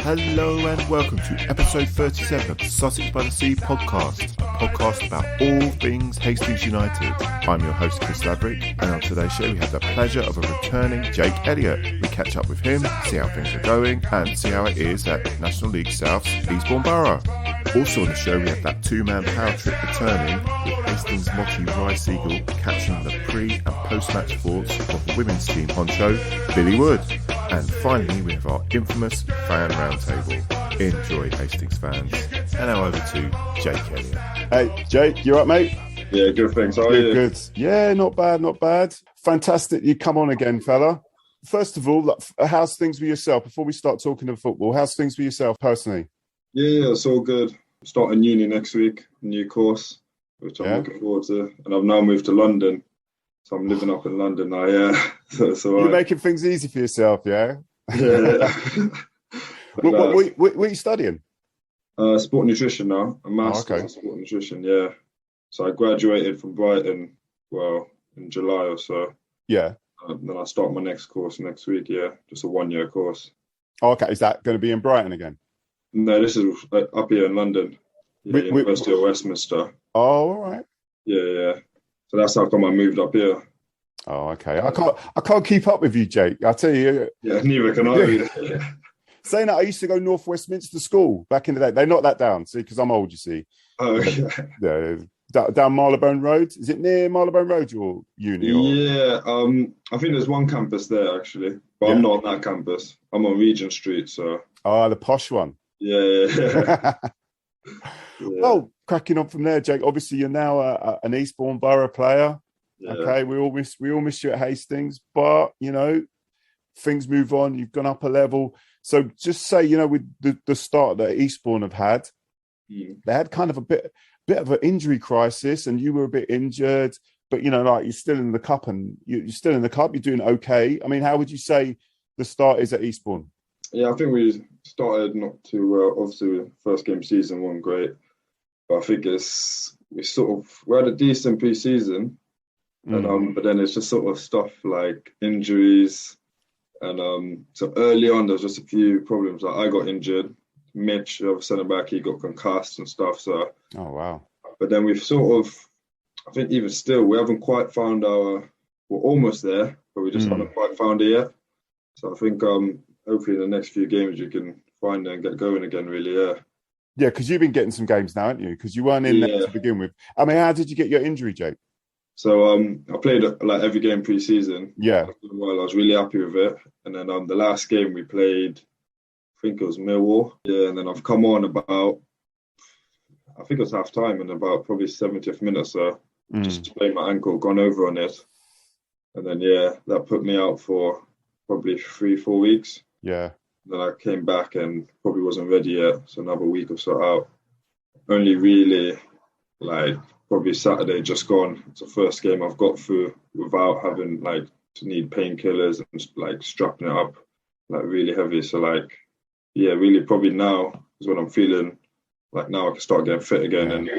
Hello and welcome to episode 37 of the Sussex by the Sea podcast, a podcast about all things Hastings United. I'm your host Chris Ladrick, and on today's show we have the pleasure of a returning Jake Elliott. We catch up with him, see how things are going, and see how it is at National League South's Eastbourne Borough. Also on the show we have that two-man power trip returning with Hastings Motty Ry Segal catching the pre- and post-match thoughts of the women's team honcho, Billy Wood. And finally, we have our infamous Fan Roundtable. Enjoy, Hastings fans. And now over to Jake Elliott. Hey, Jake, you all right, mate? Yeah, good, thanks. How are you? Good. Yeah, not bad. Fantastic you come on again, fella. First of all, how's things with yourself? Before we start talking of football, how's things with yourself personally? Yeah, it's all good. Starting uni next week, a new course, which I'm looking forward to. And I've now moved to London. So I'm living up in London now, yeah. So you're making things easy for yourself, yeah? Yeah. What are you studying? Sport nutrition now. A master's in sport nutrition, yeah. So I graduated from Brighton, in July or so. Yeah. Then I start my next course next week, yeah. Just a 1-year course. Oh, okay, is that going to be in Brighton again? No, this is up here in London. Yeah, University of Westminster. Oh, all right. Yeah. So that's how come I moved up here. Oh, okay. I can't keep up with you, Jake. I tell you. Yeah, neither can I. Yeah. Saying that, I used to go North Westminster School back in the day. They knocked that down, see, because I'm old, you see. Oh, yeah. Yeah, down Marylebone Road. Is it near Marylebone Road, your uni? Or? Yeah, I think there's one campus there, actually. But I'm not on that campus. I'm on Regent Street, so... Oh, the posh one. Yeah. Well, cracking on from there, Jake. Obviously, you're now an Eastbourne Borough player. Yeah. Okay, we all miss you at Hastings, but things move on. You've gone up a level. So just say, with the start that Eastbourne have had, they had kind of a bit of an injury crisis, and you were a bit injured. But you're still in the cup, and you're still in the cup. You're doing okay. I mean, how would you say the start is at Eastbourne? Yeah, I think we started not too well. Obviously, the first game season wasn't great. But I think we had a decent pre-season, and but then it's just sort of stuff like injuries, and so early on there was just a few problems. Like I got injured, Mitch, the other centre back, he got concussed and stuff. So but then we've I think even still we haven't quite found we're almost there, but we just haven't quite found it yet. So I think hopefully in the next few games you can find it and get going again. Really, yeah. Yeah, because you've been getting some games now, haven't you? Because you weren't in there to begin with. I mean, how did you get your injury, Jake? So I played like every game pre-season. Yeah. Well, I was really happy with it. And then the last game we played, I think it was Millwall. Yeah, and then I've come on about, I think it was half time, and about probably 70th minute or so, just sprained my ankle, gone over on it. And then, that put me out for probably 3-4 weeks. Yeah. Then I came back and probably wasn't ready yet, so another week or so out. Only really, probably Saturday just gone. It's the first game I've got through without having to need painkillers and strapping it up really heavy. So really probably now is when I'm feeling now I can start getting fit again and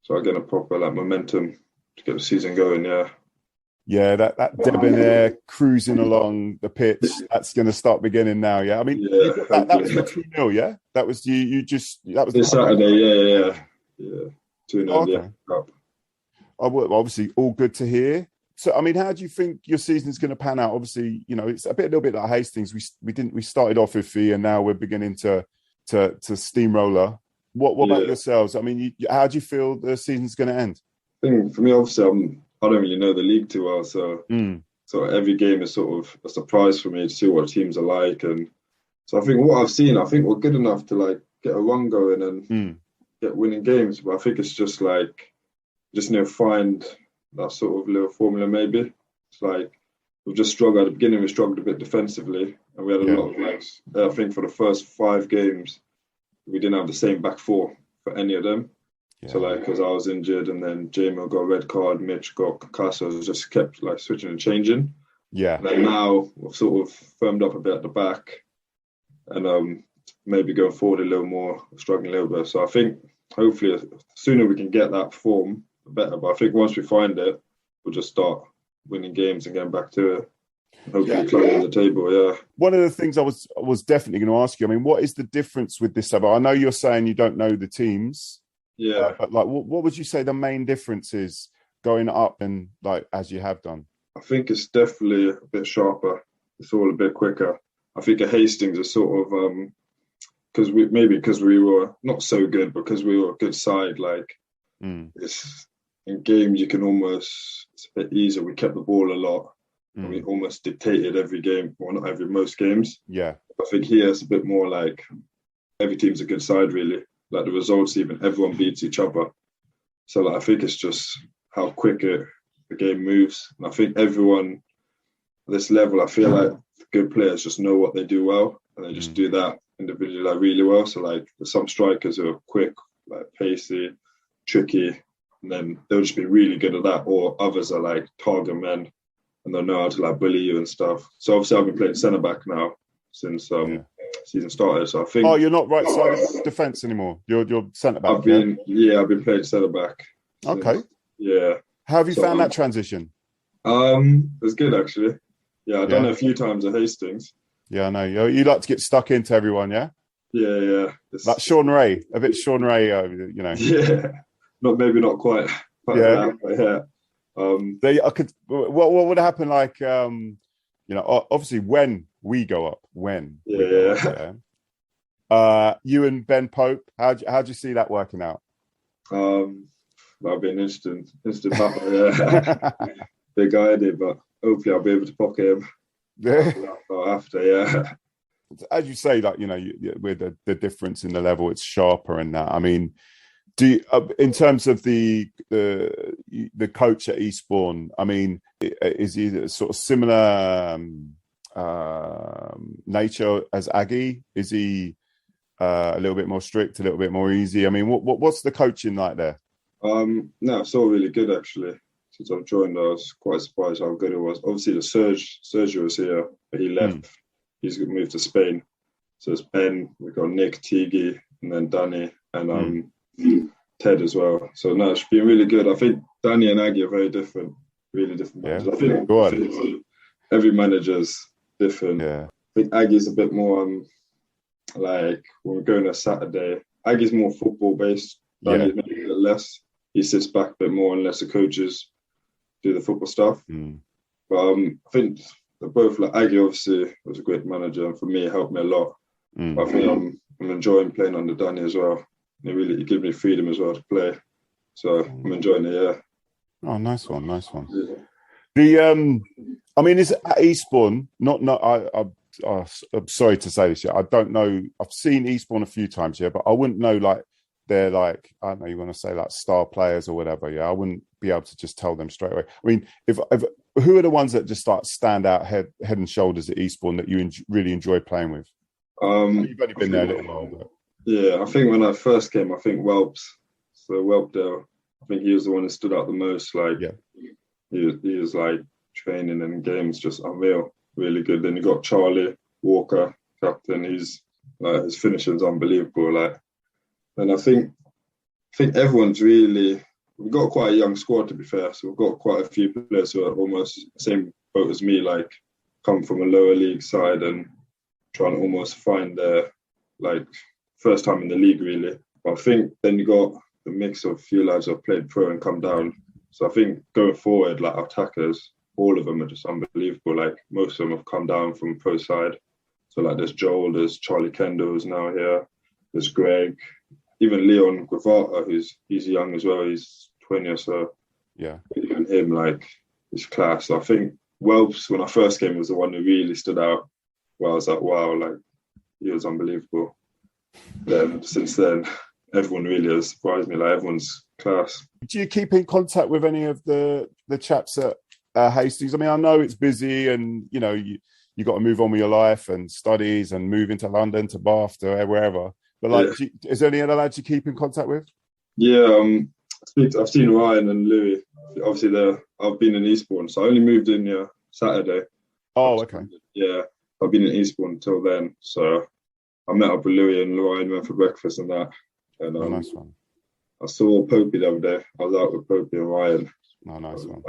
start getting a proper momentum to get the season going. Yeah, that debonair cruising along the pitch, that's going to start beginning now, yeah? I mean, that was the 2-0, yeah? That was that was this Saturday, yeah. 2-0, yeah. Obviously, all good to hear. So, I mean, how do you think your season's going to pan out? Obviously, it's a little bit like Hastings. We started off iffy, and now we're beginning to steamroller. What about yourselves? I mean, how do you feel the season's going to end? I think for me, obviously, I don't really know the league too well, so every game is sort of a surprise for me to see what teams are like, and so I think what I've seen, I think we're good enough to get a run going and get winning games, but I think it's just just find that sort of little formula maybe. It's we've just struggled at the beginning. We struggled a bit defensively, and we had a lot of I think for the first 5 games we didn't have the same back four for any of them. Yeah. So because I was injured, and then Jamie got a red card, Mitch got concussed, so I just kept switching and changing. Yeah. And then now we've sort of firmed up a bit at the back, and maybe going forward a little more, struggling a little bit. So I think hopefully the sooner we can get that form, the better. But I think once we find it, we'll just start winning games and getting back to it. hopefully climbing the table. Yeah. One of the things I was definitely going to ask you, I mean, what is the difference with this level? I know you're saying you don't know the teams. Yeah. But like, what would you say the main difference is going up and like as you have done? I think it's definitely a bit sharper. It's all a bit quicker. I think at Hastings is sort of because we were not so good, because we were a good side. Like it's in games you can almost, it's a bit easier. We kept the ball a lot. And we almost dictated every game, or not every, most games. Yeah. I think here it's a bit more like every team's a good side, really. Like the results, even everyone beats each other. So like I think it's just how quick the game moves. And I think everyone at this level, I feel like the good players just know what they do well, and they just do that individually like really well. So like there's some strikers who are quick, like pacey, tricky, and then they'll just be really good at that. Or others are like target men, and they'll know how to like bully you and stuff. So obviously I've been playing centre back now since season started. So I think. Oh, you're not right side of defence anymore. You're centre back. I've been playing centre back. Okay. Yeah. How have you found that transition? It's good actually. Yeah, I've done it a few times at Hastings. Yeah, I know. You like to get stuck into everyone, yeah? Yeah. Like Sean Ray, a bit Sean Ray, you know. Yeah, not quite. Yeah. But yeah. What would happen? Like, you know, obviously when we go up, you and Ben Pope, how'd you see that working out? That'll be an instant battle. Yeah, big idea, but hopefully I'll be able to pocket him. Yeah. After, yeah. As you say, like, you know, with the difference in the level, it's sharper and that. I mean, do you, in terms of the coach at Eastbourne, I mean, is he sort of similar nature as Aggie? Is he a little bit more strict, a little bit more easy? I mean, what's the coaching like there? No, it's all really good actually. Since I've joined, I was quite surprised how good it was. Obviously, Sergio was here, but he left. He's moved to Spain. So it's Ben, we've got Nick, Tiggy, and then Danny, and Ted as well. So no, it's been really good. I think Danny and Aggie are very different, really different managers. I think every manager's different. Yeah. I think Aggie's a bit more like when we're going to Saturday, Aggie's more football based. Danny's maybe a bit less. He sits back a bit more and lets the coaches do the football stuff. But I think they're both, like Aggie obviously was a great manager, and for me it helped me a lot. But I think I'm enjoying playing under Danny as well. He gives me freedom as well to play. So I'm enjoying it, yeah. Oh, nice one. Yeah. I mean, is it at Eastbourne? I'm sorry to say this, I don't know. I've seen Eastbourne a few times, but I wouldn't know, like, they're like, I don't know, you want to say like star players or whatever, I wouldn't be able to just tell them straight away. I mean, if who are the ones that just like stand out head and shoulders at Eastbourne that you really enjoy playing with? You've only been there a little while, but... Yeah, I think when I first came, I think Welps, so Welpdale, I think he was the one that stood out the most. Like, he was like training and games just unreal, really good. Then you got Charlie Walker, captain. He's like, his finishing's unbelievable. Like, and I think everyone's really, we've got quite a young squad to be fair. So we've got quite a few players who are almost the same boat as me, like come from a lower league side and trying to almost find their like first time in the league really. But I think then you got the mix of a few lads who have played pro and come down. So I think going forward, like our attackers, all of them are just unbelievable. Like most of them have come down from pro side. So like there's Joel, there's Charlie Kendall who's now here, there's Greg, even Leon Guevara, he's young as well. He's 20 or so. Yeah. Even him, like, he's class. So I think Welps, when I first came, was the one who really stood out. Where I was like, wow, like, he was unbelievable. Then since then, everyone really has surprised me. Like, everyone's class. Do you keep in contact with any of the chaps at Hastings? I mean, I know it's busy and, you know, you got to move on with your life and studies and move into London, to Bath, to wherever. But like, is there any other lads you keep in contact with? Yeah, I've seen Ryan and Louis. Obviously, I've been in Eastbourne, so I only moved in here Saturday. Oh, okay. Yeah, I've been in Eastbourne until then. So I met up with Louis and Ryan, went for breakfast and that. And nice one. I saw Popey the other day. I was out with Popey and Ryan. Oh, nice one.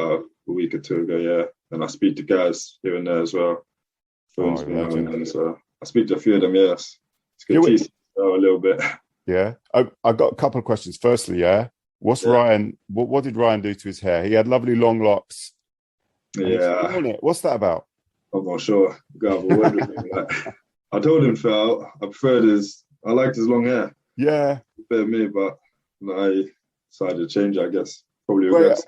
a week or two ago, yeah. And I speak to guys here and there as well. Phones me now and then, so I speak to a few of them, yes. It's good to tease a little bit. Yeah. I got a couple of questions. Firstly, yeah. What's Ryan, what did Ryan do to his hair? He had lovely long locks. Yeah. What's that about? I'm not sure. I told him, Phil, I liked his long hair. Yeah. A bit of me, but I decided to change, I guess. Probably regrets.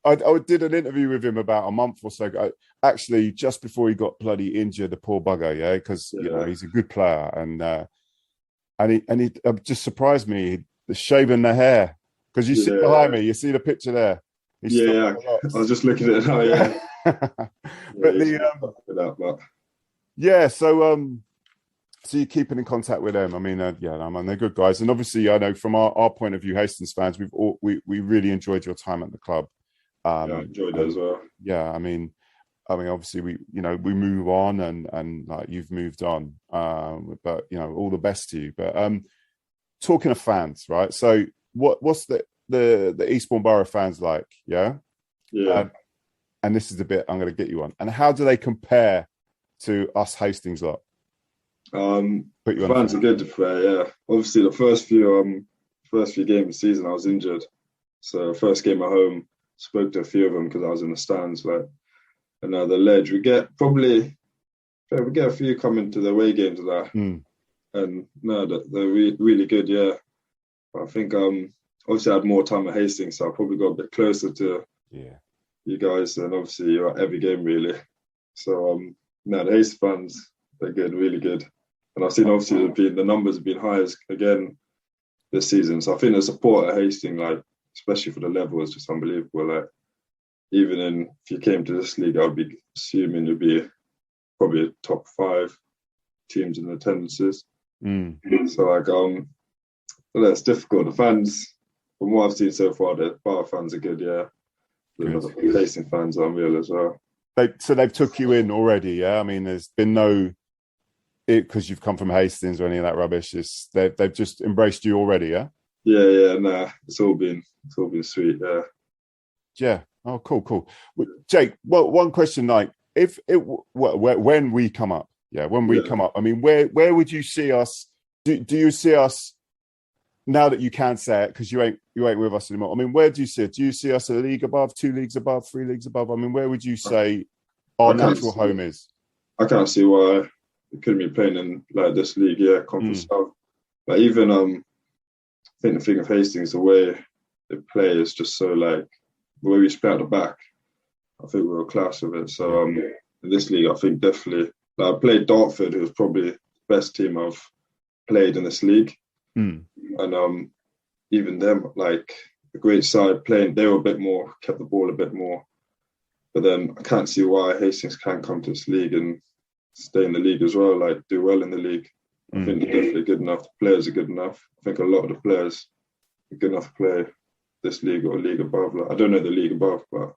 I did an interview with him about a month or so ago, actually, just before he got bloody injured, the poor bugger, yeah, because you know he's a good player, and he just surprised me, shaving the hair, because you sit behind me, you see the picture there. I was just looking at it now, yeah. So you're keeping in contact with them. I mean, they're good guys, and obviously, I know from our point of view, Hastings fans, we really enjoyed your time at the club. I enjoyed it as well. Yeah, I mean, obviously we move on, and like you've moved on, but all the best to you. But talking of fans, right? So what's the Eastbourne Borough fans like? Yeah. And this is the bit I'm going to get you on. And how do they compare to us Hastings lot? Fans are good to play. Yeah, obviously the first few games of the season I was injured, so first game at home, spoke to a few of them because I was in the stands. And now the ledge, we get a few coming to the away games of that, and no, they're really good. Yeah, but I think obviously I had more time at Hastings, so I probably got a bit closer to you guys, and obviously you're at every game really. So the Hastings fans, they're good, really good. And I've seen obviously the numbers have been high again this season. So I think the support at Hastings, especially for the level, is just unbelievable. Even if you came to this league, I'd be assuming you'd be probably a top 5 teams in attendances. So it's difficult. The fans, from what I've seen so far, the Bar fans are good. Yeah, the Hastings fans are unreal as well. So they've took you in already, yeah. I mean, there's been no because you've come from Hastings or any of that rubbish. They've just embraced you already, yeah. Nah, it's all been sweet, yeah. Yeah. Oh, cool. Jake, well, one question, when we come up, come up, I mean, where would you see us? Do you see us now that you can say it because you ain't with us anymore? I mean, where do you see it? Do you see us a league above, 2 leagues above, 3 leagues above? I mean, where would you say our natural home is? I can't see why we couldn't be playing in this league, Conference South. Even I think the thing of Hastings, the way they play is just so the way we play at the back. I think we're a class of it. So in this league, I think definitely. I played Dartford, who was probably the best team I've played in this league, and even them, a great side playing. They were a bit more, kept the ball a bit more. But then I can't see why Hastings can't come to this league and stay in the league as well, do well in the league. I think they're definitely good enough. The players are good enough. I think a lot of the players are good enough to play this league or a league above. I don't know the league above, but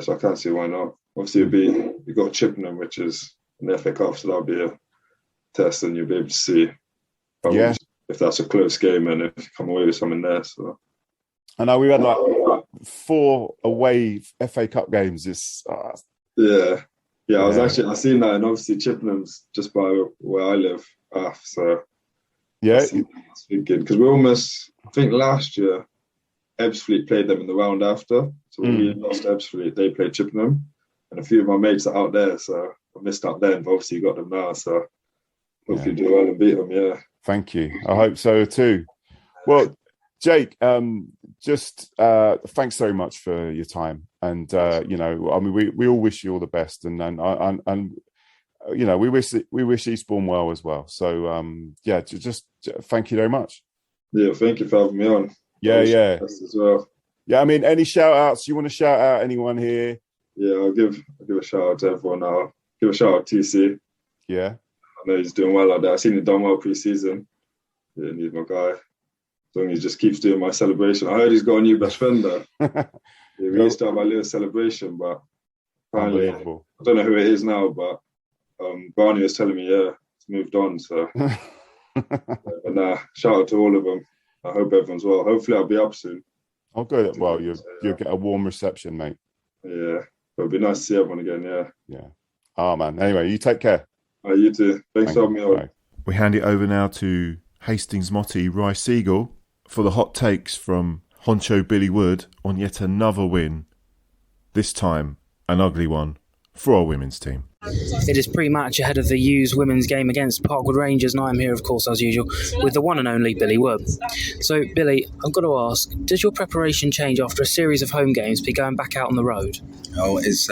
so I can't see why not. Obviously, you've got Chippenham, which is in the FA Cup, so that'll be a test, and you'll be able to see if that's a close game and if you come away with something there. So I know we've had 4 away FA Cup games. I seen that, and obviously Chippenham's just by where I live, so thinking because we almost, I think last year Ebbsfleet played them in the round after, so when we lost Ebbsfleet, they played Chippenham, and a few of my mates are out there, so I missed out then, but obviously you got them now, so hopefully do well and beat them. Yeah, thank you. I hope so too. Well, Jake, just thanks so much for your time, and I mean, we all wish you all the best, and we wish Eastbourne well as well. So just thank you very much. Yeah, thank you for having me on. Yeah. As well. Yeah, I mean, any shout outs you want to shout out? Anyone here? Yeah, I'll give a shout out to everyone. I'll give a shout out to TC. Yeah, I know he's doing well out there. I've seen him done well pre-season. Yeah, he's my guy. As long as he just keeps doing my celebration. I heard he's got a new best friend though. We used to have my little celebration, but apparently I don't know who it is now, but Barney was telling me, it's moved on. So but shout out to all of them. I hope everyone's well. Hopefully I'll be up soon. Oh, good. Well, you'll get a warm reception, mate. Yeah, it'll be nice to see everyone again. Yeah. Oh man. Anyway, you take care. You too. Thanks for having me on. We hand it over now to Hastings Motty Ry Segal for the hot takes from Honcho Billy Wood on yet another win. This time, an ugly one for our women's team. It is pre-match ahead of the U's women's game against Parkwood Rangers, and I'm here, of course, as usual, with the one and only Billy Wood. So, Billy, I've got to ask, does your preparation change after a series of home games, be going back out on the road? Oh, it's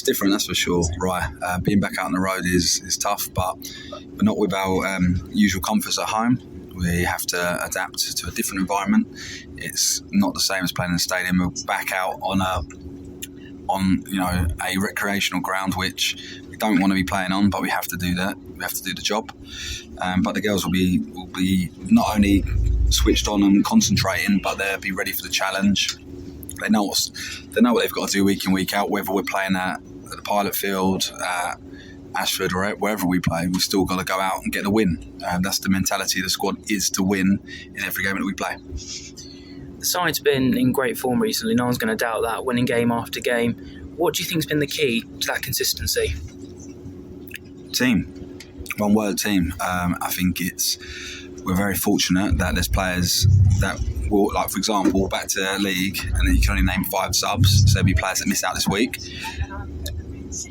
different, that's for sure, right. Being back out on the road is tough, but we're not with our usual comforts at home. We have to adapt to a different environment. It's not the same as playing in the stadium. We're back out on a recreational ground, which we don't want to be playing on, but we have to do that. We have to do the job. But the girls will be not only switched on and concentrating, but they'll be ready for the challenge. They know what they've got to do week in, week out, whether we're playing at the Pilot Field, Ashford, or wherever we play. We've still got to go out and get the win. That's the mentality of the squad, is to win in every game that we play. The side's been in great form recently, no one's going to doubt that, winning game after game. What do you think's been the key to that consistency? Team. One word, team. I think we're very fortunate that there's players that will, like for example, back to league, and then you can only name 5 subs, so there'll be players that miss out this week.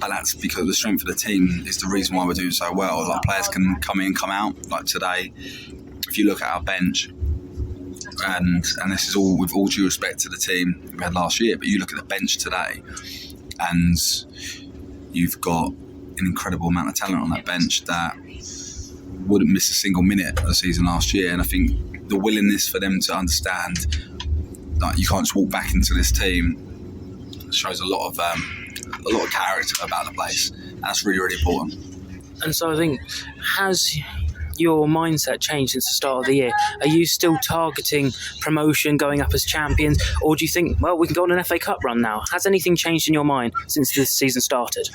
But that's because the strength of the team is the reason why we're doing so well. Like, players can come in, come out. Like today, if you look at our bench, and this is all with all due respect to the team we had last year, but you look at the bench today, and you've got an incredible amount of talent on that bench that wouldn't miss a single minute of the season last year. And I think the willingness for them to understand that you can't just walk back into this team shows a lot of character about the place, and that's really, really important. And so I think, has your mindset changed since the start of the year? Are you still targeting promotion, going up as champions, or do you think, well, we can go on an FA Cup run now? Has anything changed in your mind since this season started?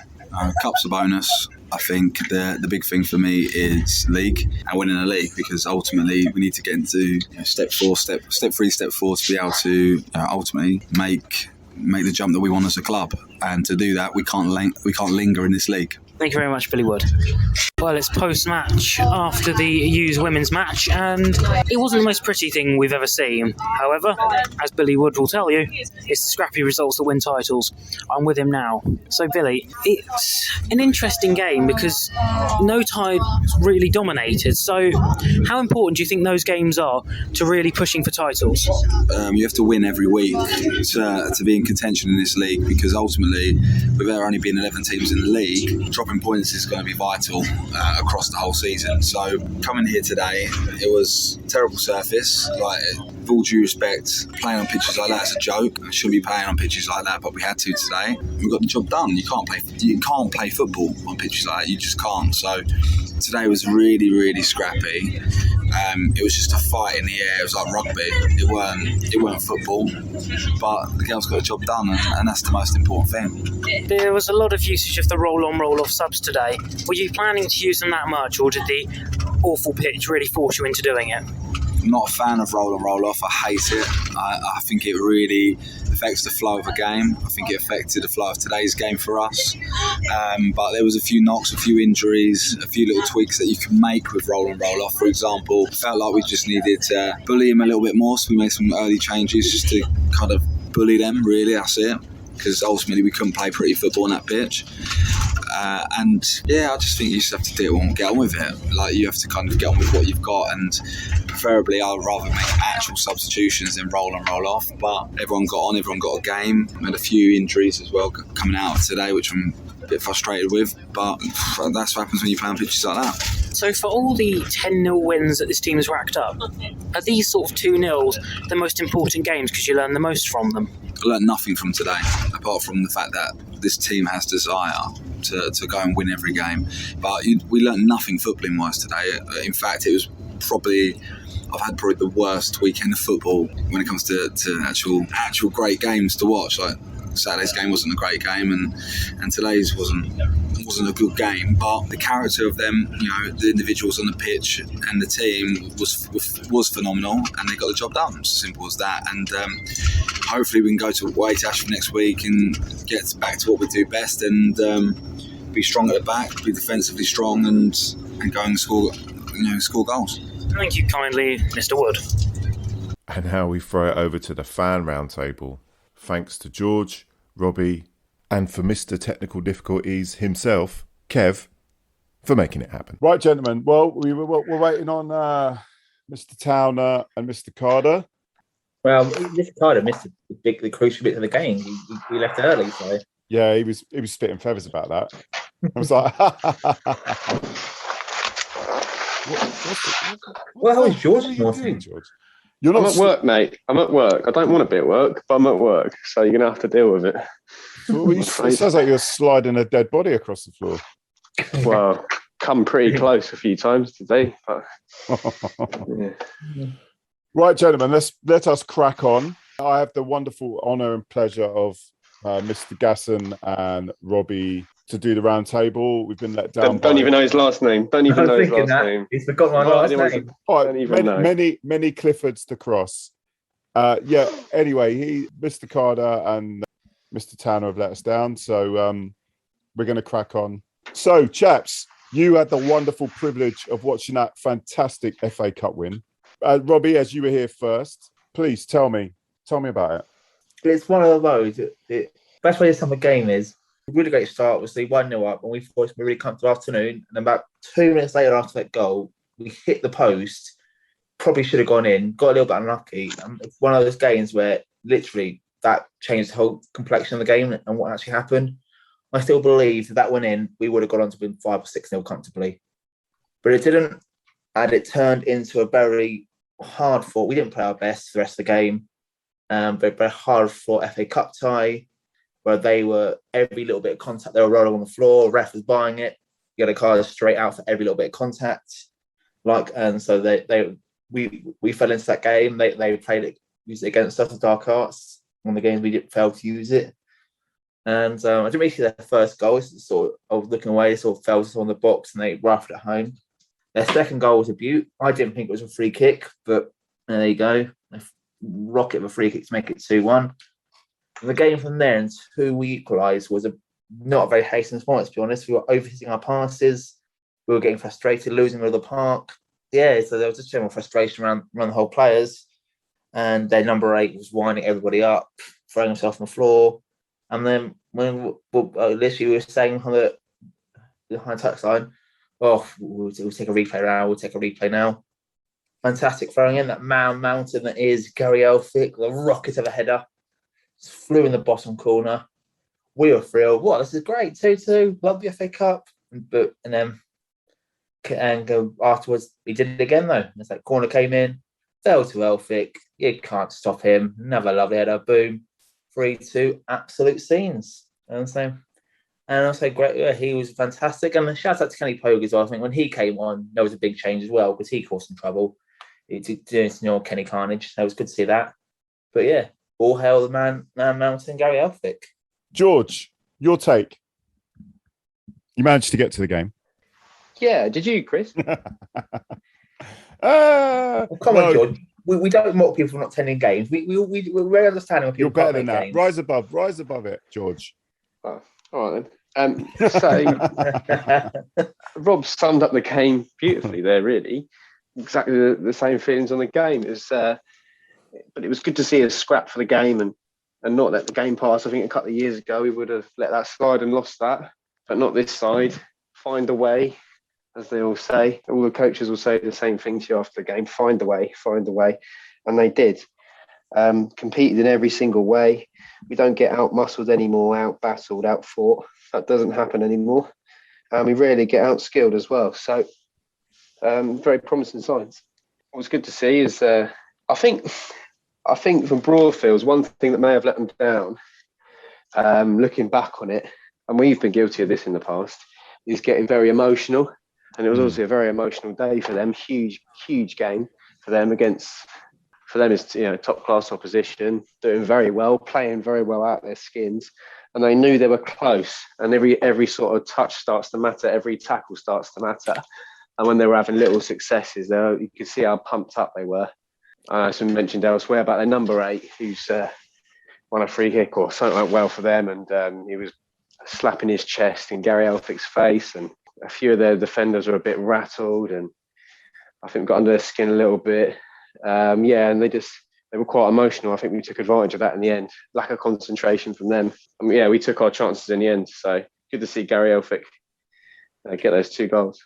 Cup's a bonus. I think the big thing for me is league and winning a league, because ultimately we need to get into step 3, step 4 to be able to ultimately make the jump that we want as a club. And to do that, we can't linger in this league. Thank you very much, Billy Wood. Well, it's post-match after the U's women's match, and it wasn't the most pretty thing we've ever seen. However, as Billy Wood will tell you, it's the scrappy results that win titles. I'm with him now. So, Billy, it's an interesting game because no tide really dominated. So, how important do you think those games are to really pushing for titles? You have to win every week to be in contention in this league, because ultimately, with there only being 11 teams in the league, dropping points is going to be vital across the whole season. So coming here today, it was a terrible surface. Like, with all due respect, playing on pitches like that is a joke. I shouldn't be playing on pitches like that, but we had to today. We got the job done. You can't play football on pitches like that. You just can't. So today was really, really scrappy. It was just a fight in the air. It was like rugby. It weren't football, but the girls got the job done, and that's the most important thing. There was a lot of usage of the roll-on, roll-off subs today. Were you planning to use them that much, or did the awful pitch really force you into doing it? I'm not a fan of roll on, roll off. I hate it. I think it really affects the flow of a game. I think it affected the flow of today's game for us. But there was a few knocks, a few injuries, a few little tweaks that you can make with roll on, roll off. For example, I felt like we just needed to bully him a little bit more, so we made some early changes just to kind of bully them, really, that's it. Because ultimately we couldn't play pretty football on that pitch. I just think you just have to do it and get on with it. Like, you have to kind of get on with what you've got, and preferably I'd rather make actual substitutions than roll and roll off. But everyone got on, everyone got a game. We had a few injuries as well coming out of today, which I'm a bit frustrated with, but that's what happens when you play on pitches like that. So for all the 10-0 wins that this team has racked up, are these sort of 2-0s the most important games because you learn the most from them? I learned nothing from today, apart from the fact that this team has desire to go and win every game. But we learned nothing footballing-wise today. In fact, it was I've had probably the worst weekend of football when it comes to actual great games to watch. Like, Saturday's game wasn't a great game, and today's wasn't a good game. But the character of them, the individuals on the pitch and the team was phenomenal, and they got the job done. It's as simple as that. And hopefully we can go away to Ashford next week and get back to what we do best and be strong at the back, be defensively strong and go and score goals. Thank you kindly, Mr. Wood. And now we throw it over to the Fan Roundtable. Thanks to George, Robbie, and for Mr. Technical Difficulties himself, Kev, for making it happen. Right, gentlemen. Well, we're waiting on Mr. Towner and Mr. Carter. Well, Mr. Carter missed the crucial bit of the game. He left early, so yeah, he was spitting feathers about that. I was like, well, how was George? George? I'm at work, mate. I'm at work. I don't want to be at work, but I'm at work, so you're gonna have to deal with it. It sounds like you're sliding a dead body across the floor. Well, come pretty close a few times today. But, yeah. Right, gentlemen, let us crack on. I have the wonderful honour and pleasure of Mr. Gasson and Robbie to do the round table. We've been let down. Don't even know his last name. Don't even know his last name. He's forgotten my last name. Many Cliffords to cross. Anyway, Mr. Carter and Mr. Tanner have let us down, so we're going to crack on. So, chaps, you had the wonderful privilege of watching that fantastic FA Cup win. Robbie, as you were here first, please tell me about it. It's one of those. The best way to sum a game is a really great start. Obviously, 1-0 up, and we thought it would be really comfortable afternoon. And about 2 minutes later after that goal, we hit the post. Probably should have gone in. Got a little bit unlucky. It's one of those games where literally that changed the whole complexion of the game and what actually happened. I still believe that went in, we would have gone on to win 5 or 6-0 comfortably. But it didn't, and it turned into a very hard fought. We didn't play our best for the rest of the game, but very hard fought FA Cup tie, where they were every little bit of contact, they were rolling on the floor, ref was buying it, you got a card straight out for every little bit of contact. And so we fell into that game. They played it, used it against us as dark arts. One of the games we didn't fail to use it. And I didn't really see their first goal. I was looking away, sort of fell on the box and they rifled it home. Their second goal was a beaut. I didn't think it was a free kick, but there you go. A rocket of a free kick to make it 2-1. And the game from there until we equalised was not a very hasty response, to be honest. We were overhitting our passes. We were getting frustrated, losing the park. Yeah, so there was just general frustration around the whole players. And their number 8 was winding everybody up, throwing himself on the floor. And then when literally we were saying on the high touchline, we'll take a replay now. We'll take a replay now. Fantastic throwing in that mountain that is Gary Elphick, the rocket of a header. Just flew in the bottom corner. We were thrilled. This is great. 2-2. Love the FA Cup. And afterwards, he did it again though. It's like corner came in, fell to Elphick. You can't stop him. Another lovely header. Boom. 3-2, absolute scenes. And also great. Yeah, he was fantastic. And shout out to Kenny Pogue as well. I think when he came on, there was a big change as well because he caused some trouble. Kenny Carnage. That was good to see that. But yeah, all hail the man mountain, Gary Elphick. George, your take. You managed to get to the game. Yeah, did you, Chris? Come on, George. We don't mock people for not attending games. We're very understanding when people. You're better than that. Games. Rise above it, George. Oh, all right then. So Rob summed up the game beautifully there. Really, exactly the same feelings on the game. But it was good to see us scrap for the game and not let the game pass. I think a couple of years ago we would have let that slide and lost that, but not this side. Find a way. As they all say, all the coaches will say the same thing to you after the game, find a way. And they did. Competed in every single way. We don't get out-muscled anymore, out-battled, out-fought. That doesn't happen anymore. We rarely get out-skilled as well. So, very promising signs. What was good to see is, I think from Broadfields, one thing that may have let them down, looking back on it, and we've been guilty of this in the past, is getting very emotional. And it was obviously a very emotional day for them. Huge game for them is top class opposition, doing very well, playing very well out their skins, and they knew they were close. And every sort of touch starts to matter, every tackle starts to matter. And when they were having little successes, you could see how pumped up they were. Some mentioned elsewhere about their number 8, who's won a free kick or something went well for them, and he was slapping his chest in Gary Elphick's face, and a few of their defenders were a bit rattled, and I think we got under their skin a little bit. And they were quite emotional. I think we took advantage of that in the end. Lack of concentration from them. We took our chances in the end. So good to see Gary Elphick get those 2 goals.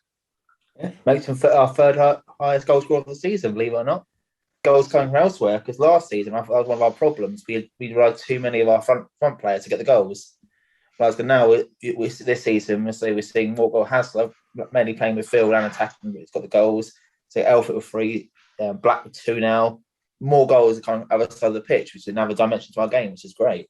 Yeah, makes him our third highest goal scorer of the season, believe it or not. Goals coming from elsewhere, because last season that was one of our problems. We relied too many of our front players to get the goals. Whereas now this season, we're seeing more goal Hasler, mainly playing midfield and attacking. It's got the goals. So Elphick with 3, Black with 2 now. More goals are coming other side of the pitch, which is another dimension to our game, which is great.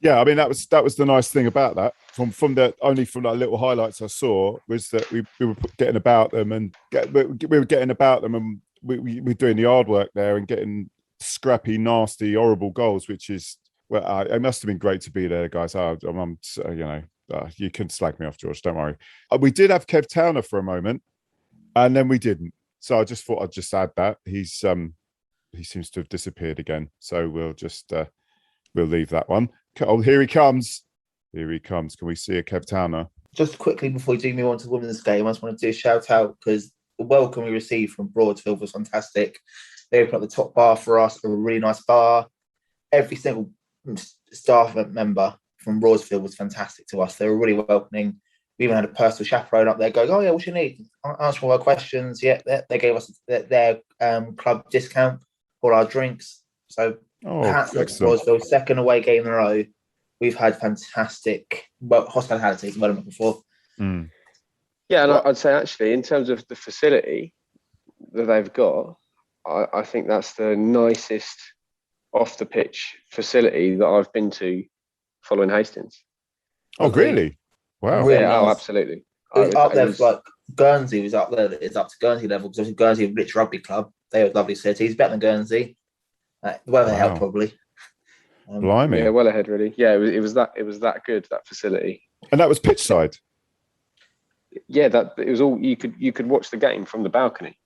Yeah, I mean that was the nice thing about that. From the little highlights I saw was that we were getting about them and we were getting about them and we were doing the hard work there and getting scrappy, nasty, horrible goals, which is it must have been great to be there, guys. You can slag me off, George. Don't worry. We did have Kev Towner for a moment, and then we didn't. So I just thought I'd just add that he seems to have disappeared again. So we'll just we'll leave that one. Oh, here he comes. Here he comes. Can we see a Kev Towner? Just quickly before we do move on to the women's game, I just want to do a shout out because the welcome we received from Broadfield was fantastic. They opened up the top bar for us, a really nice bar. Every single staff member from Broadfield was fantastic to us. They were really welcoming. We even had a personal chaperone up there going, "Oh yeah, what you need? Answer all our questions." Yeah, they gave us their club discount for our drinks. So hats off to Broadfield, second away game in a row. We've had fantastic hospitality development before. Mm. Yeah, and I'd say actually in terms of the facility that they've got, I think that's the nicest off the pitch facility that I've been to following Hastings. Oh, really? Wow. Really yeah, nice. Absolutely. Up there, like Guernsey was up there. It's up to Guernsey level because Guernsey a rich rugby club. They were lovely cities, better than Guernsey. The weather helped probably. Blimey. Yeah, well ahead really. Yeah, it was that good, that facility. And that was pitch side. Yeah, that it was all you could watch the game from the balcony,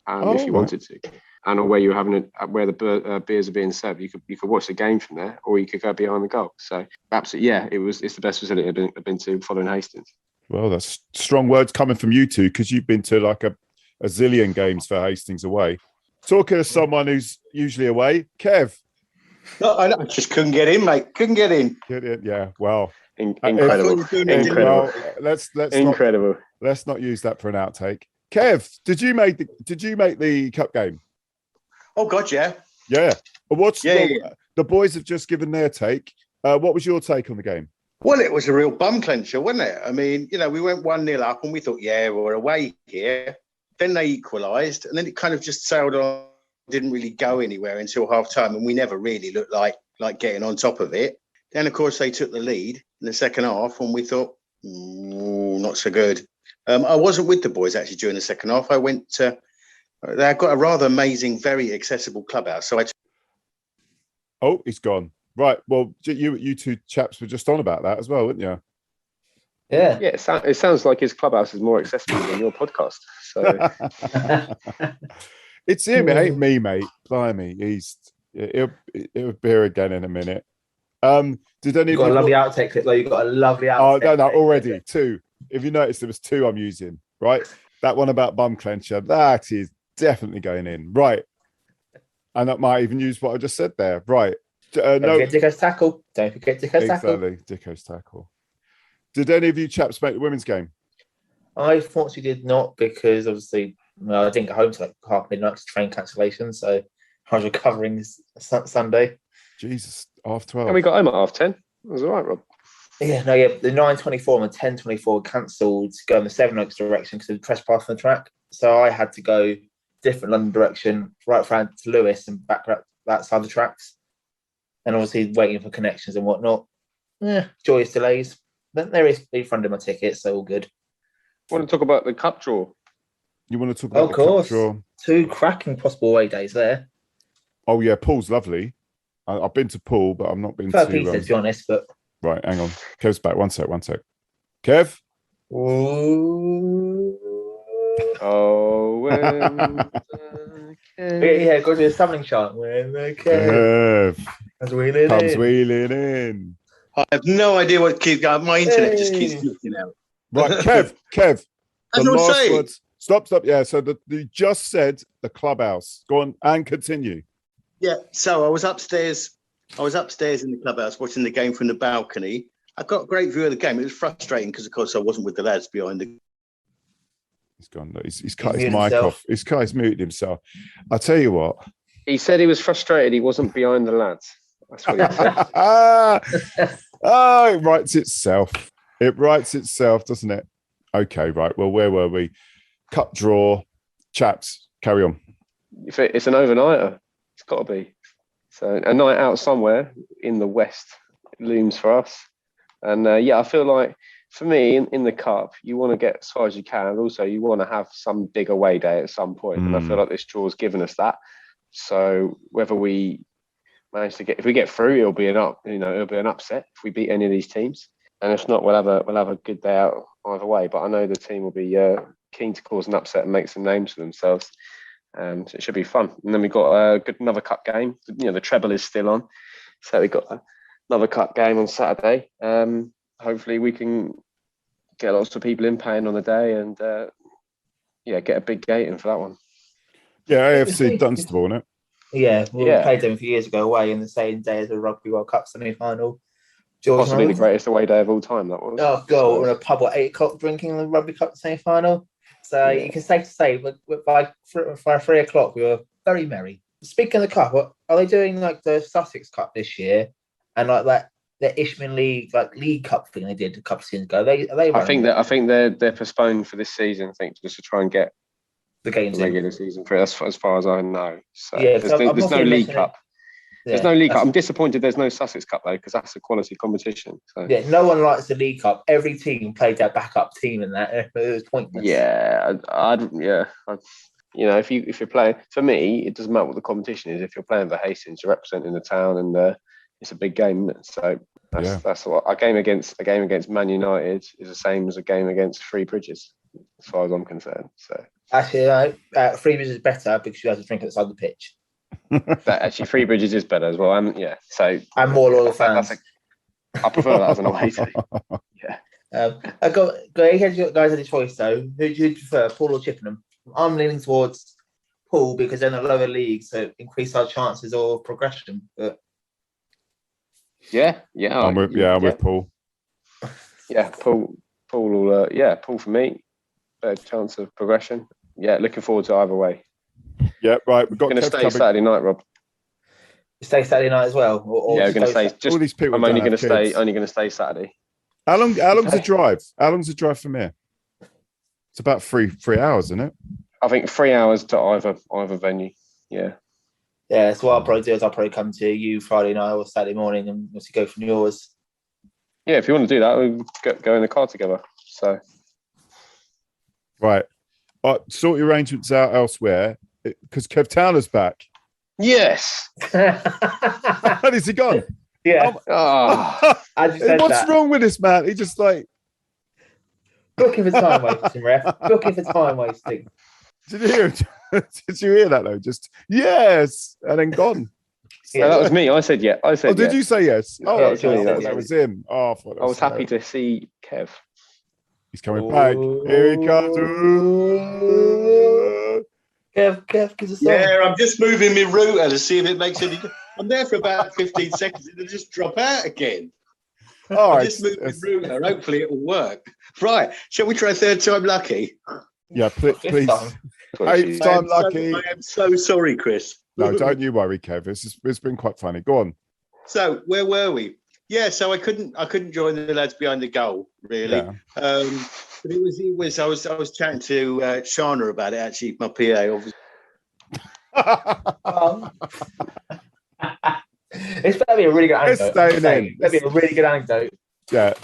if you wanted to, and or where you were having it, where the beers are being served, you could watch the game from there, or you could go behind the goal. So absolutely, yeah, it's the best facility I've been to following Hastings. Well, that's strong words coming from you two because you've been to like a zillion games for Hastings away. Talking to someone who's usually away, Kev. No, I just couldn't get in, mate. Couldn't get in. Yeah, well. Incredible. Well, let's incredible. Let's not use that for an outtake. Kev, did you make the cup game? Oh God, yeah. Yeah. The boys have just given their take. What was your take on the game? Well, it was a real bum clencher, wasn't it? I mean, we went 1-0 up and we thought, yeah, we're away here. Then they equalised, and then it kind of just sailed on. Didn't really go anywhere until half time, and we never really looked like getting on top of it. Then, of course, they took the lead in the second half, and we thought, not so good. I wasn't with the boys actually during the second half. I went to. They've got a rather amazing, very accessible clubhouse. So he's gone. Right. Well, you two chaps were just on about that as well, weren't you? Yeah. Yeah. It sounds like his clubhouse is more accessible than your podcast. So. It's him. It ain't me, mate. Blimey, he'll be here again in a minute. Did any? You got a lovely outtake clip though. You got a lovely outtake. Oh no, already 2. If you notice, there was 2 I'm using. Right, that one about bum clencher. That is definitely going in. Right, and that might even use what I just said there. Right. Don't forget Dicko's tackle. Don't forget Dicko's tackle. Exactly, Dicko's tackle. Did any of you chaps make the women's game? I unfortunately did not because obviously. Well, I didn't get home till like half midnight to train cancellation, so I was recovering Sunday. Jesus, 12:30. And we got home at 10:30. It was all right, Rob. Yeah, the 9:24 and the 10:24 cancelled to go in the Seven Oaks direction because of the press pass on the track. So I had to go different London direction, right front to Lewis and back that side of the tracks. And obviously waiting for connections and whatnot. Joyous delays. But there is refunding my tickets, so all good. Want to talk about the cup draw? You want to talk about the cup draw? 2 cracking possible away days there. Oh yeah, Pool's lovely. I've been to Pool, but I've not been to be honest. But right, hang on. Kev's back. One sec. Kev. Yeah, go to the summoning chant. When the Kev. Comes wheeling in. I have no idea what keeps going. My internet just keeps flicking out. Right, Kev. That's The what I'm last saying. words. Stop. Yeah, so you just said the clubhouse. Go on and continue. Yeah, so I was upstairs in the clubhouse watching the game from the balcony. I got a great view of the game. It was frustrating because, of course, I wasn't with the lads behind the... He's gone. He's cut his mic off. He's muted himself. I'll tell you what. He said he was frustrated he wasn't behind the lads. That's what he said. It writes itself. It writes itself, doesn't it? Okay, right. Well, where were we? Cut, draw. Chaps, carry on. If it's an overnighter, it's got to be. So a night out somewhere in the west looms for us. And I feel like for me in the cup, you want to get as far as you can. And also you want to have some big away day at some point. And I feel like this draw's given us that. So whether we manage to if we get through, it'll be an upset if we beat any of these teams. And if not, we'll have a good day out either way. But I know the team will be keen to cause an upset and make some names for themselves. So it should be fun. And then we've got another cup game. The treble is still on, so we've got another cup game on Saturday. Hopefully we can get lots of people in paying on the day and get a big gate in for that one. Yeah, AFC Dunstable, isn't it? Yeah, we played them a few years ago away in the same day as the Rugby World Cup semi-final. Possibly the greatest away day of all time, that was. Oh, God, we're in a pub at 8 o'clock drinking the Rugby Cup semi-final. So you can safe to say, by 3 o'clock, we were very merry. Speaking of the Cup, are they doing like the Sussex Cup this year? And like that, the Ishmael League, like League Cup thing they did a couple of seasons ago? I think they're postponed for this season, I think, just to try and get the games regular season for it, as far as I know. So yeah, there's no League Cup. There's no League Cup. I'm disappointed there's no Sussex Cup though, because that's a quality competition. So. Yeah, no one likes the League Cup. Every team played their backup team in that. It was pointless. Yeah, if you're playing, for me, it doesn't matter what the competition is. If you're playing for Hastings, you're representing the town, and it's a big game. So that's what a game against Man United is the same as a game against Three Bridges, as far as I'm concerned. So actually, Three Bridges is better because you have to drink outside the pitch. Actually, Three Bridges is better as well. And more loyal fans. I prefer that as an away team. Yeah. Guys had a choice though. Who do you prefer, Paul or Chippenham? I'm leaning towards Paul because they're in a lower league, so increase our chances of progression. But I'm with Paul. Yeah, Paul will. Paul for me, better chance of progression. Yeah, looking forward to either way. Yeah, right. We've got going to stay Saturday night, Rob. Stay Saturday night as well. We're going to stay. All these people. I'm only going to stay Saturday. How long's the drive? How long's the drive from here? It's about 3 hours, isn't it? I think 3 hours to either venue. Yeah. Yeah. So what I'll probably do is I'll probably come to you Friday night or Saturday morning, and we'll go from yours. Yeah, if you want to do that, we'll go in the car together. So. Right. Sort your arrangements out elsewhere. Because Kev Towner's back. Yes. And is he gone? Yeah. I just said what's wrong with this man? He just booking for time wasting, ref. Booking for time wasting. Did you hear that though? Just yes, and then gone. Yeah, that was me. I said yeah. Did you say yes? Oh, that was him. I was happy to see Kev. He's coming back. Here he comes. Kev, give us a song. Yeah, I'm just moving my router to see if it makes any. I'm there for about 15 seconds and it'll just drop out again. All right. Just move my router. Hopefully it will work. Right. Shall we try third time lucky? Yeah, please. 8th time lucky. I am so sorry, Chris. No, don't you worry, Kev. It's been quite funny. Go on. So where were we? Yeah, so I couldn't join the lads behind the goal, really. Yeah. But it was. I was chatting to Shana about it. Actually, my PA, obviously. It's better be a really good anecdote. Better be a really good anecdote. Yeah.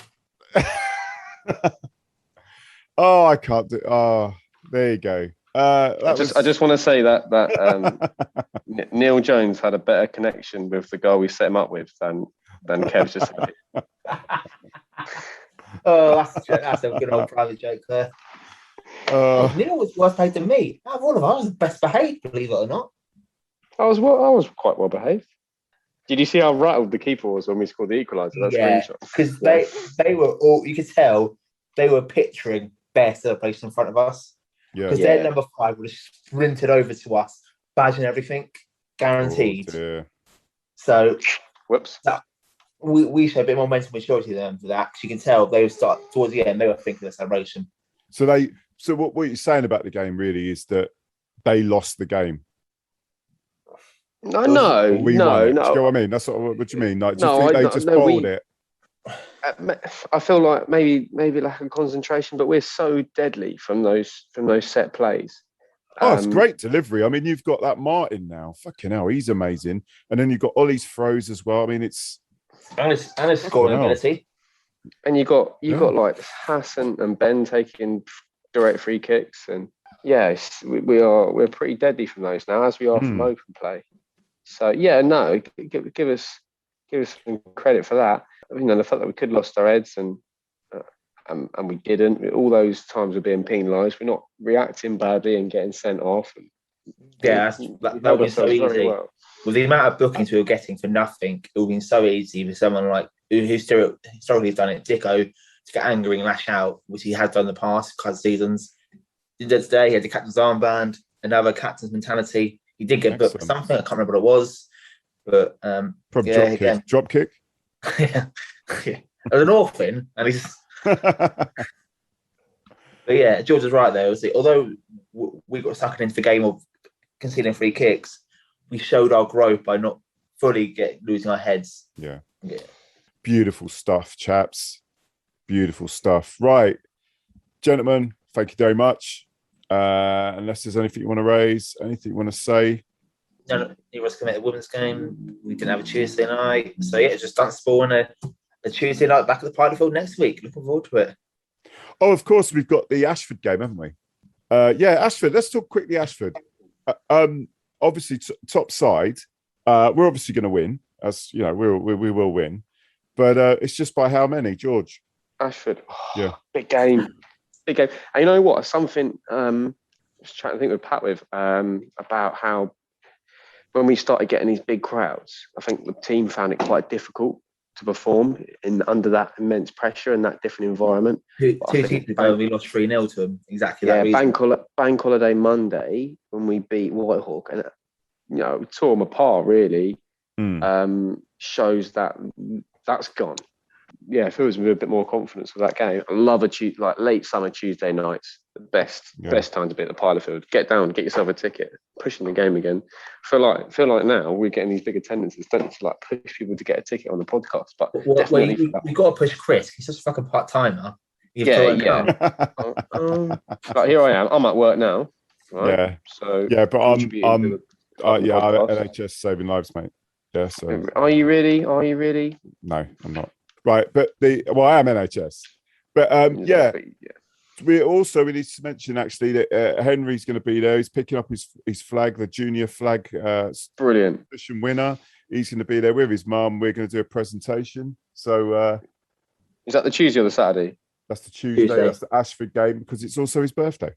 Oh, I can't do. Oh, there you go. I just want to say that Neil Jones had a better connection with the guy we set him up with than Kev's just had. Oh, that's a good old private joke there. Neil was worse behaved than me. Out of all of us, I was the best behaved, believe it or not. I was quite well behaved. Did you see how rattled the keeper was when we scored the equaliser? Yeah, because they were all, you could tell they were picturing bare celebration in front of us. Yeah. Because their number 5 would have sprinted over to us, badge and everything, guaranteed. So, whoops. We showed a bit more mental maturity than for that, because you can tell they would start towards the end, they were thinking of celebration. So what you're saying about the game really is that they lost the game. No. Do you know what I mean? That's what do you mean? Like, do you think they just bowled it? I feel like maybe lack of concentration, but we're so deadly from those set plays. Oh, it's great delivery. I mean, you've got that Martin now. Fucking hell, he's amazing. And then you've got Ollie's throws as well. I mean, it's and his scoring ability. And you got like Hassan and Ben taking direct free kicks, and we're pretty deadly from those now, as we are from open play. So give us some credit for that. You know, the fact that we could have lost our heads and we didn't. All those times we're being penalised. We're not reacting badly and getting sent off. That would be so easy. Well. With the amount of bookings we were getting for nothing, it would have been so easy for someone like who still historically has done it, Dicko, to get angry and lash out, which he has done in the past couple of seasons. He did today. He had the captain's armband, another captain's mentality. He did get booked for something. I can't remember what it was, but probably drop kick. Yeah. As an orphan, and he's. But yeah, George is right there. Although we got sucked into the game of conceding free kicks, we showed our growth by not fully losing our heads. Yeah. Beautiful stuff, chaps. Beautiful stuff. Right, gentlemen, thank you very much. Unless there's anything you want to raise, anything you want to say. No, he was committed a women's game. We didn't have a Tuesday night. So yeah, it's just Dunstable and a Tuesday night back at the Party Next week. Looking forward to it. Oh, of course, we've got the Ashford game, haven't we? Ashford. Let's talk quickly Ashford. Obviously, top side. We're obviously going to win. As you know, we will win. But it's just by how many, George? Ashford. Big game. Big game. And you know what? Something I was trying to think with Pat about how when we started getting these big crowds, I think the team found it quite difficult to perform under that immense pressure and that different environment. Two seasons ago, we lost 3-0 to them. Exactly that reason. Bank holiday Monday when we beat Whitehawk, and we tore them apart. Really, shows that's gone. Yeah, fills me with a bit more confidence with that game. I love late summer Tuesday nights. The best time to be at the Pilotfield. Get down, get yourself a ticket, pushing the game again. Feel like now we're getting these big attendances. Don't need to push people to get a ticket on the podcast, but definitely we've got to push Chris. He's just a fucking part timer. Yeah. Like here I am. I'm at work now. Right? Yeah. So but I'm NHS saving lives, mate. Yeah. So are you really? No, I'm not. Right, but I am NHS, but we need to mention actually that Henry's going to be there. He's picking up his flag, the junior flag, brilliant competition winner. He's going to be there with his mum. We're going to do a presentation. So, is that the Tuesday or the Saturday? That's the Tuesday. That's the Ashford game because it's also his birthday.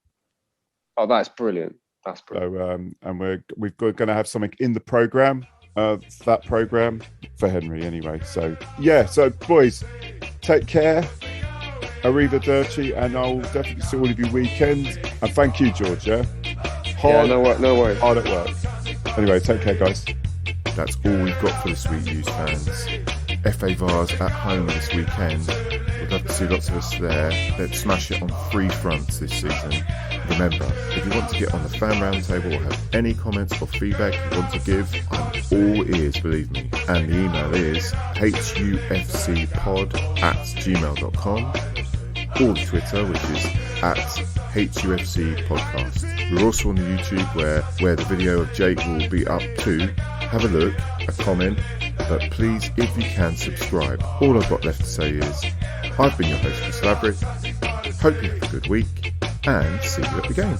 Oh, that's brilliant. That's brilliant. So, and we're going to have something in the program. That program for Henry anyway. So boys, take care. Arrivederci, and I'll definitely see all of you weekend. And thank you, George. No worries. Hard at work. Anyway, take care, guys. That's all we've got for this week, News fans. FA Vars at home this weekend. We'd love to see lots of us there. Let's smash it on 3 fronts this season. Remember, if you want to get on the Fan Roundtable or have any comments or feedback you want to give, I'm all ears, believe me. And the email is hufcpod@gmail.com, or the Twitter, which is @HUFCpodcast. We're also on the YouTube where the video of Jake will be up too. Have a look, a comment, but please, if you can, subscribe. All I've got left to say is, I've been your host, Chris Laverick. Hope you have a good week, and see you at the game.